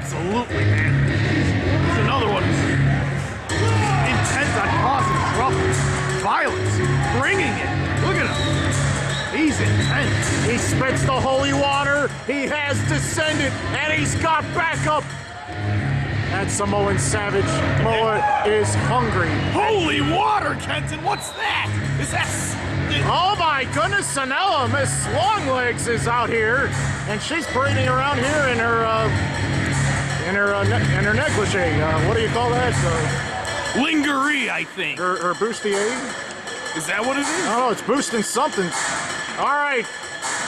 absolutely, man. There's another one who's intent on causing trouble, violence, bringing it. Look at him. He's intense. He spits the holy water. He has descended, and he's got backup. That Samoan savage Moa is hungry. Holy water, Kenton. What's that? Is that... Oh my goodness, Sanella, Miss Longlegs is out here, and she's parading around here in her negligee. What do you call that? Lingerie, I think. Her bustier? Is that what it is? Oh, it's boosting something. All right,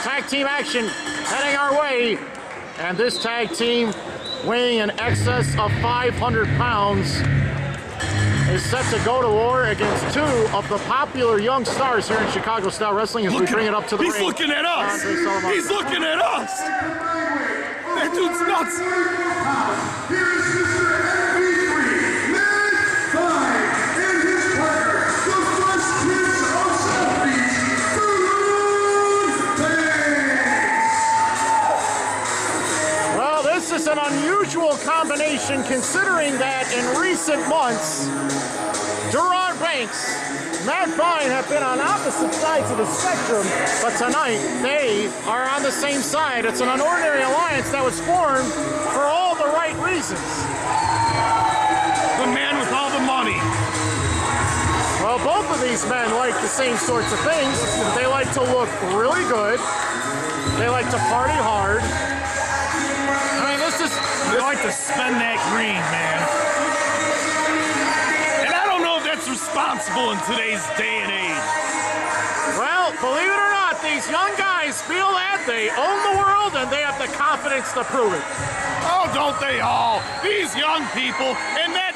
tag team action heading our way, and this tag team, weighing in excess of 500 pounds, is set to go to war against two of the popular young stars here in Chicago Style Wrestling as we bring it up to the ring. He's looking at us! He's looking at us! That dude's nuts! Here's Mr. MattVine, and his partner, the first prince of South Beach, Deron Banks! Well, this is an unusual combination considering that in recent months, Deron Banks, MattVine have been on opposite sides of the spectrum, but tonight they are on the same side. It's an unordinary alliance that was formed for all the right reasons. The man with all the money. Well, both of these men like the same sorts of things. They like to look really good. They like to party hard. I mean, They like to spend that green, man. Responsible in today's day and age. Well, believe it or not, these young guys feel that they own the world and they have the confidence to prove it. Oh, don't they all? These young people, and that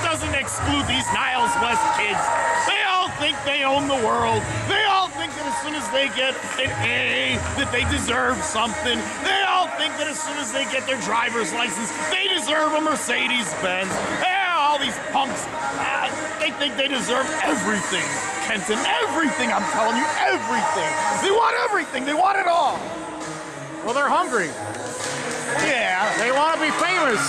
doesn't exclude these Niles West kids. They all think they own the world. They all think that as soon as they get an A, that they deserve something. They all think that as soon as they get their driver's license, they deserve a Mercedes-Benz. All these punks, they think they deserve everything, Kenton. Everything, I'm telling you, everything. They want everything. They want it all. Well, they're hungry. Yeah. They want to be famous.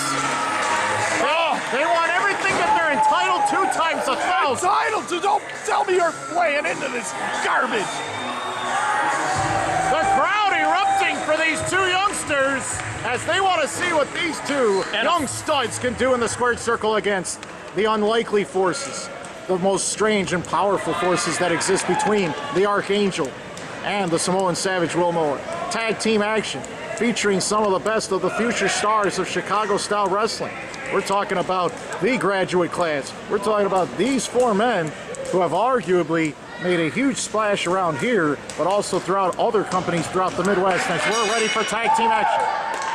They want everything that they're entitled to times 1,000. Entitled to? Don't tell me you're playing into this garbage. The crowd erupting for these two youngsters as they want to see what these two young studs can do in the squared circle against the unlikely forces, the most strange and powerful forces that exist between the Archangel and the Samoan Savage Wil'Moah. Tag team action featuring some of the best of the future stars of Chicago Style Wrestling. We're talking about the graduate class. We're talking about these four men who have arguably made a huge splash around here, but also throughout other companies throughout the Midwest. As we're ready for tag team action.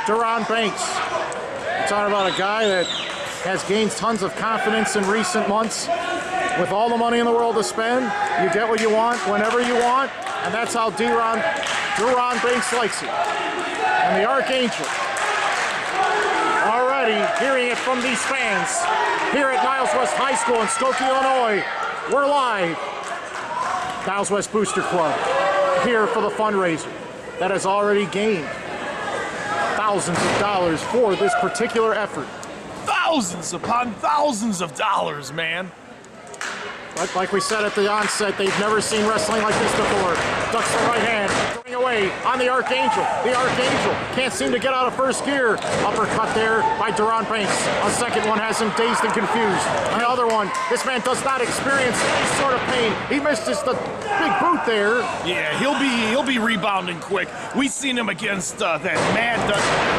Deron Banks. We're talking about a guy that has gained tons of confidence in recent months. With all the money in the world to spend, you get what you want whenever you want, and that's how Deron Banks likes it. And the Archangel, already hearing it from these fans here at Niles West High School in Skokie, Illinois. We're live. Niles West Booster Club here for the fundraiser that has already gained thousands of dollars for this particular effort. Thousands upon thousands of dollars, man. Like we said at the onset, they've never seen wrestling like this before. Ducks the right hand, going away on the Archangel. The Archangel can't seem to get out of first gear. Uppercut there by Deron Banks. A second one has him dazed and confused. Another one, this man does not experience any sort of pain. He missed just the big boot there. Yeah, he'll be rebounding quick. We've seen him against that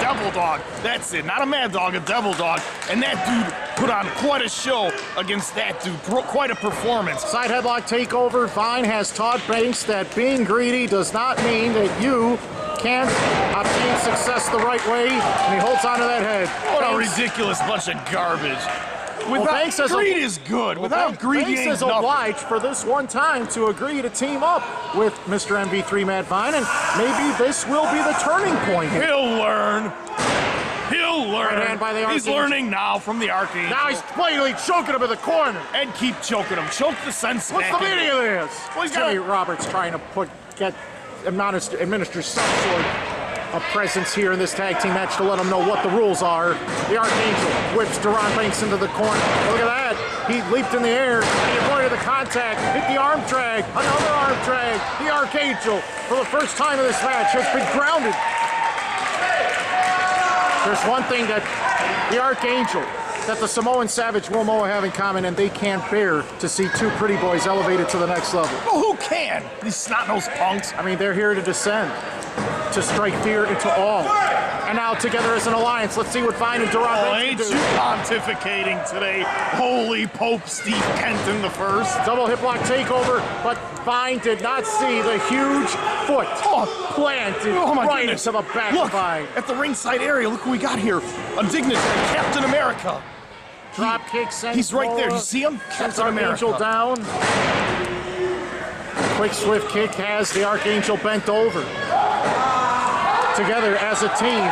Devil Dog. That's it, not a Mad Dog, a Devil Dog. And that dude put on quite a show against that dude. Quite a performance. Side headlock takeover. Vine has taught Banks that being greedy does not mean that you can't obtain success the right way, and he holds onto that head. What a ridiculous bunch of garbage. Banks greed is good. Without greed, Banks ain't is nothing. obliged for this one time to agree to team up with Mr. MV3 MattVine, and maybe this will be the turning point here. He'll learn. He'll learn. Right hand by the He's learning now from the Archangel. Now he's blatantly choking him in the corner. And keep choking him. Choke the sense. What's the meaning of this? Well, Jimmy Roberts trying to administer some sort a presence here in this tag team match to let them know what the rules are. The Archangel whips Deron Banks into the corner. Look at that. He leaped in the air. He avoided the contact. Hit the arm drag. Another arm drag. The Archangel, for the first time in this match, has been grounded. There's one thing that the Archangel, that the Samoan Savage Wil'Moah have in common, and they can't bear to see two pretty boys elevated to the next level. Well, who can? These snot-nosed punks. I mean, they're here to descend, to strike fear into all. And now together as an alliance, let's see what Vine and Deron Banks ain't can do. you pontificating today, Holy Pope Steve Kenton the First? Double hip lock takeover, but Vine did not see the huge foot planted right into the back of Vine. At the ringside area, look who we got here. A dignitary, Captain America. Drop kick sends He's right there. You see him? Captain America. Archangel down. Quick swift kick has the Archangel bent over. Together as a team,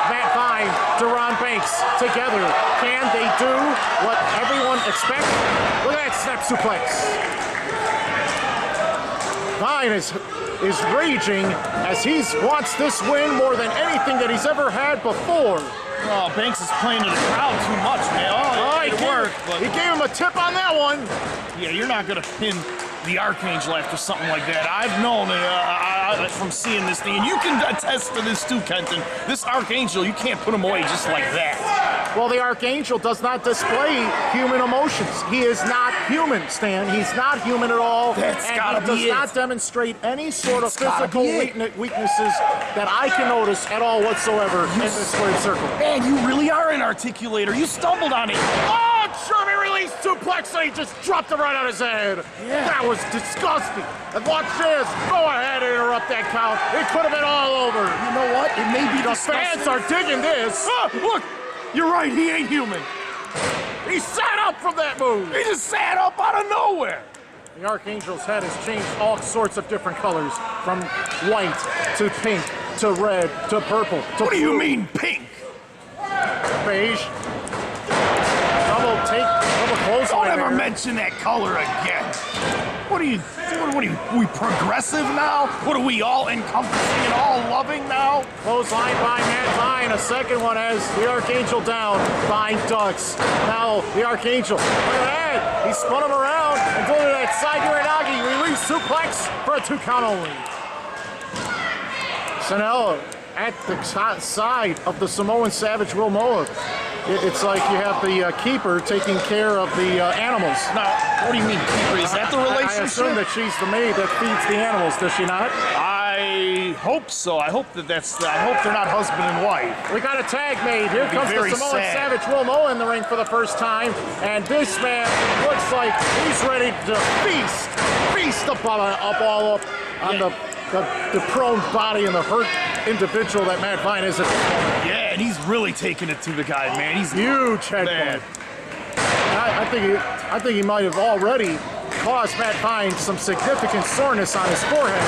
MattVine, Deron Banks, together. Can they do what everyone expects? Look at that snap suplex. Vine is raging as he wants this win more than anything that he's ever had before. Oh, Banks is playing to the crowd too much, man. Oh, it worked, but he gave him a tip on that one. Yeah, you're not gonna pin the Archangel after something like that. I've known from seeing this thing, and you can attest to this too, Kenton. This Archangel, you can't put him away just like that. Well, the Archangel does not display human emotions. He is not human, Stan. He's not human at all. That's gotta be it. He does not demonstrate any sort of physical weaknesses that I can notice at all whatsoever in this squared circle. Man, you really are an articulator. You stumbled on it. Oh, German release suplex, and he just dropped it right on his head. Yeah. That was disgusting. And watch this. Go ahead and interrupt that count. It could have been all over. You know what? It may be The fans are digging this. Look, you're right. He ain't human. He sat up from that move. He just sat up out of nowhere. The Archangel's head has changed all sorts of different colors, from white to pink to red to purple to What do you blue. mean pink? Beige. Double close. Don't ever mention that color again. What are you, we progressive now? What are we all encompassing and all loving now? Clothesline by MattVine. A second one has the Archangel down. Vine ducks. Now the Archangel. Look at that. He spun him around and delivered that side Uranagi release suplex for a 2 count only. Sanella at the side of the Samoan Savage Wil'Moah. It's like you have the keeper taking care of the animals. Now, what do you mean, keeper? Is that the relationship? I assume that she's the maid that feeds the animals, does she not? I hope so. I hope they're not husband and wife. We got a tag made. Here comes the Samoan Savage Wil'Moah in the ring for the first time. And this man looks like he's ready to feast up all up on the prone body and the hurt individual that MattVine is. Yeah, and he's really taking it to the guy, man. He's huge headbutt. I think he might have already caused MattVine some significant soreness on his forehead.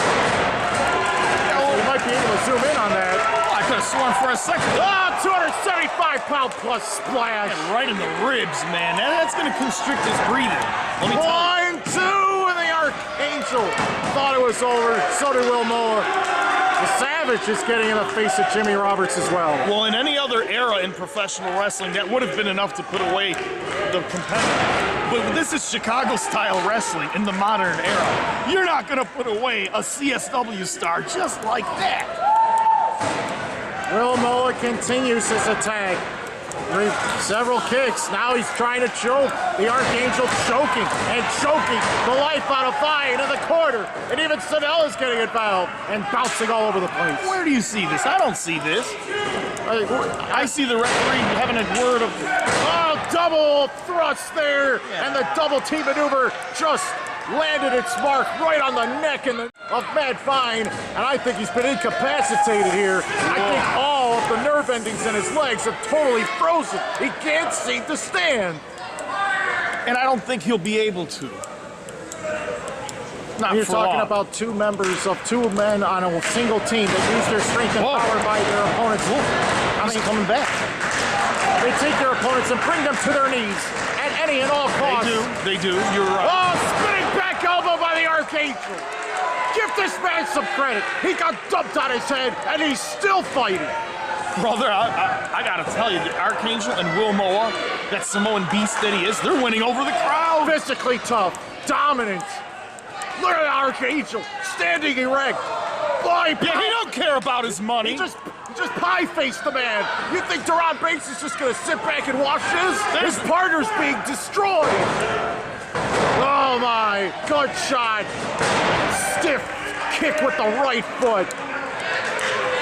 You might be able to zoom in on that. Oh, I could have sworn for a second. Oh, 275-pound plus splash. Yeah, right in the ribs, man. That's going to constrict his breathing. Let me tell you. 1, 2, and the Archangel thought it was over. So did Wil'Moah. The Savage is getting in the face of Jimmy Roberts as well. Well, in any other era in professional wrestling, that would have been enough to put away the competitor. But this is Chicago-style wrestling in the modern era. You're not going to put away a CSW star just like that. Wil'Moah continues his attack. Several kicks. Now he's trying to choke. The Archangel choking and choking the life out of Vine into the corner. And even Sanella's getting involved and bouncing all over the place. Where do you see this? I don't see this. I see the referee having a word of... Oh, double thrust there. Yeah. And the double T maneuver just landed its mark right on the neck of MattVine, and I think he's been incapacitated here. I think all of the nerve endings in his legs have totally frozen. He can't seem to stand. And I don't think he'll be able to. Not You're for talking long. about two members of two men on a single team that use their strength and power by their opponents. He's coming back. They take their opponents and bring them to their knees at any and all costs. They do. You're right. Oh, spinning back elbow by the Archangel. Give this man some credit. He got dumped on his head, and he's still fighting. Brother, I gotta tell you, the Archangel and Wil'Moah, that Samoan beast that he is, they're winning over the crowd. Physically tough, dominant. Look at the Archangel, standing erect. Boy, Yeah, he don't care about his money. He just pie-faced the man. You think Deron Banks is just gonna sit back and watch this? His partner's being destroyed. Oh my, good shot. Stiff kick with the right foot.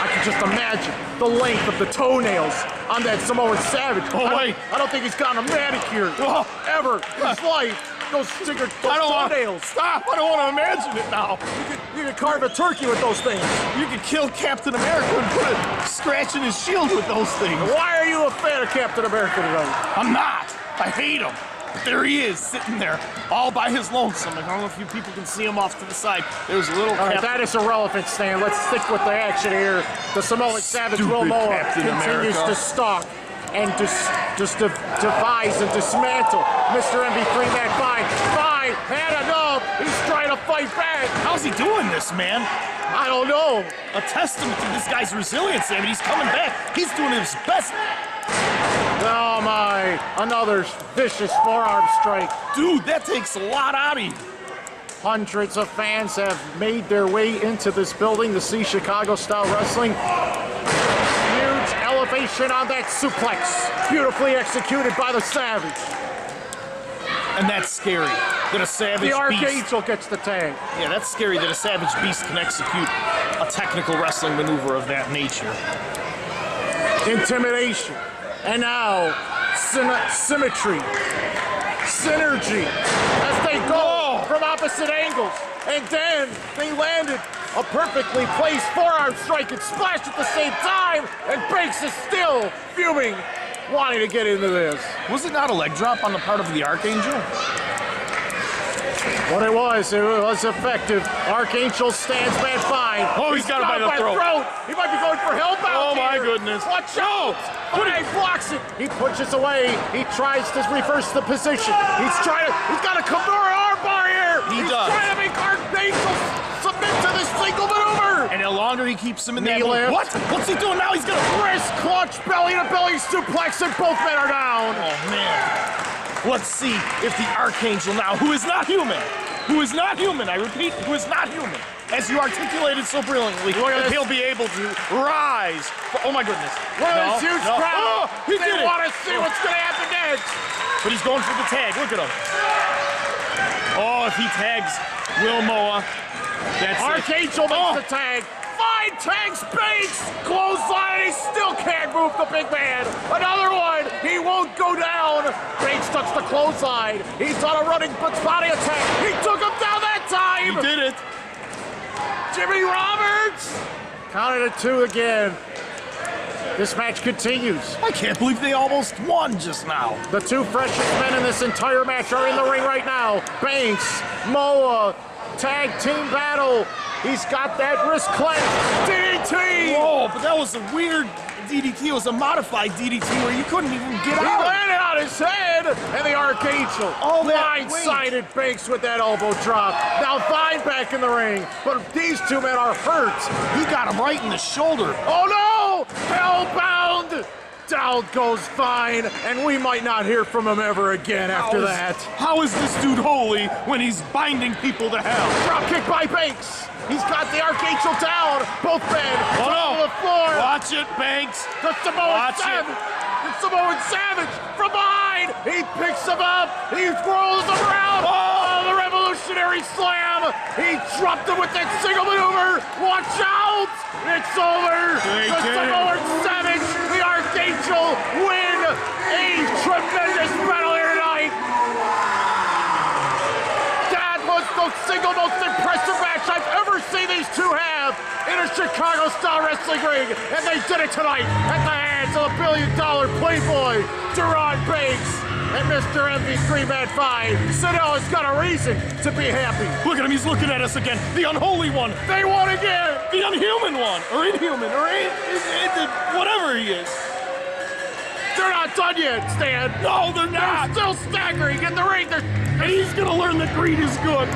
I can just imagine the length of the toenails on that Samoan Savage. Oh, wait. I don't think he's gotten a manicure ever in his life. Those toenails. Stop, I don't want to imagine it now. You could carve a turkey with those things. You could kill Captain America and put a scratch in his shield with those things. Why are you a fan of Captain America tonight? I'm not. I hate him. But there he is, sitting there, all by his lonesome. I don't know if you people can see him off to the side. There's a little. All right, that is irrelevant, Stan. Let's stick with the action here. The Samoan Savage Wil'Moah continues to stalk and just devise and dismantle Mr. MV3 MattVine. Fine, had enough. He's trying to fight back. How's he doing this, man? I don't know. A testament to this guy's resilience. I mean, he's coming back. He's doing his best. Oh my, another vicious forearm strike. Dude, that takes a lot out of you. Hundreds of fans have made their way into this building to see Chicago-style wrestling. Huge elevation on that suplex. Beautifully executed by the Savage. And that's scary, that a Savage The beast... Archangel gets the tag. Yeah, that's scary that a Savage beast can execute a technical wrestling maneuver of that nature. Intimidation. And now, symmetry. Synergy. As they go from opposite angles. And then they landed a perfectly placed forearm strike and splashed at the same time. And Banks is still fuming, wanting to get into this. Was it not a leg drop on the part of the Archangel? What it was effective. Archangel stands MattVine. Oh, he's got him by the throat. He might be going for hellbound. Oh, my here. goodness. Watch out! He blocks it. He pushes away. He tries to reverse the position. He's got a Kimura armbar here. He's trying to make Archangel submit to this single maneuver. And the longer he keeps him in Knee that... lift. What? What's he doing now? He's gonna... Wrist clutch, belly-to-belly suplex, and both men are down. Oh, man. Let's see if the Archangel now, who is not human, I repeat, who is not human, as you articulated so brilliantly, if he'll be able to rise. Oh my goodness. Look at this huge crowd. He did it. They want to see what's going to happen next. But he's going for the tag. Look at him. Oh, if he tags Wil'Moah, that's Archangel makes the tag. Fine tags Banks. Clothesline. He still can't move the big man. Another one. He won't go down. Banks touched the clothesline. He's on a running body attack. He took him down that time. He did it. Jimmy Roberts. Counted at 2 again. This match continues. I can't believe they almost won just now. The two freshest men in this entire match are in the ring right now. Banks, Moa, tag team battle. He's got that wrist clench. DDT! Whoa, but that was a weird DDT. It was a modified DDT where you couldn't even get He out. landed on his head, and the Archangel blindsided Banks with that elbow drop. Now Vine back in the ring, but these two men are hurt. He got him right in the shoulder. Oh no! Hellbound! Down goes Vine, and we might not hear from him ever again after that. How is this dude holy when he's binding people to hell? Drop kick by Banks. He's got the Archangel down. Both men on the floor. Watch it, Banks. The Samoan Savage from behind. He picks him up. He rolls him around. Oh, the revolutionary slam. He dropped him with that single maneuver. Watch out. It's over. The Samoan Savage, the Archangel win a tremendous battle here tonight. That was the single most impressive match I've ever seen these two have in a Chicago-style wrestling ring, and they did it tonight at the hands of a billion-dollar playboy, Deron Banks, and Mr. MV3 MattVine. Siddell has got a reason to be happy. Look at him, he's looking at us again. The unholy one. They won again. The unhuman one. Or inhuman. Or whatever he is. They're not done yet, Stan. No, they're not. They're still staggering in the ring. And he's going to learn that greed is good.